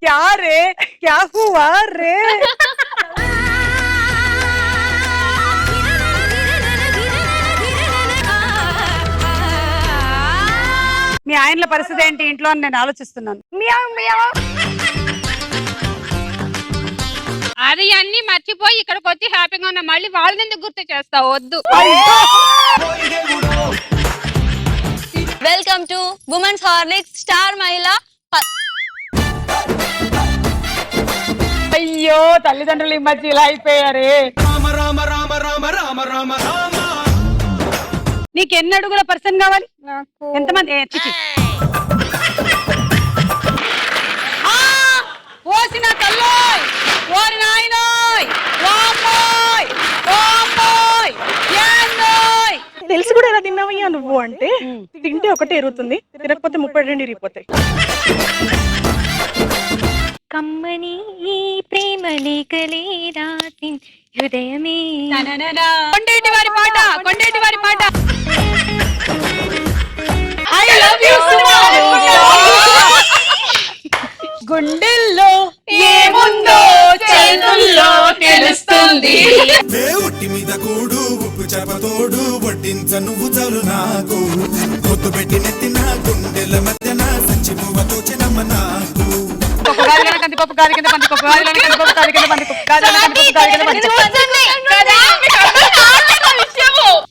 క్యా రే క్యా హువా రే. మీ ఆయనల పరిస్థితి ఏంటి ఇంట్లో అని నేను ఆలోచిస్తున్నాను. అది అన్ని మర్చిపోయి ఇక్కడికి వచ్చి హ్యాపీగా ఉన్నా, మళ్ళీ వాళ్ళని ఎందుకు గుర్తు చేస్తావు? వద్దు. Welcome to women's Horlicks star మహిళ. అయ్యో తల్లిదండ్రులు ఈ మధ్య ఇలా అయిపోయారే. నీకు ఎన్ని అడుగుల పర్సన్ కావాలి? నాకు ఎంతమంది? ఓసిన తల్లోయ్ ఓరి నాయనోయ్ వామ్మోయ్ వామ్మోయ్ ఏందోయ్. తెలిసి కూడా ఎలా తిన్నావయ్యా నువ్వు అంటే, తింటే ఒకటే ఎరుగుతుంది, తినకపోతే 32 ఇరిగిపోతాయి. కమ్మని ఈ ప్రేమ లేఖలేరా హృదయమే. కొండేటి వారి పాట, కొండేటి వారి పాట. ఐ లవ్ యు గుండెల్లో ఏముందో చేతుల్లో తెలుస్తుంది. ఒట్టి మీద కూడు ఉప్పు చేపతోడు వడ్డించ నువ్వు చాలు నాకు, పొద్దు పెట్టి నెత్తిన గుండెల మధ్యన సంచి పువ్వతో చిన్నమ్మ నాకు.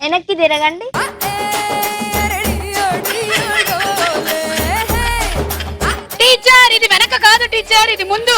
వెనక్కి తిరగండి. టీచర్ ఇది వెనక కాదు టీచర్, ఇది ముందు.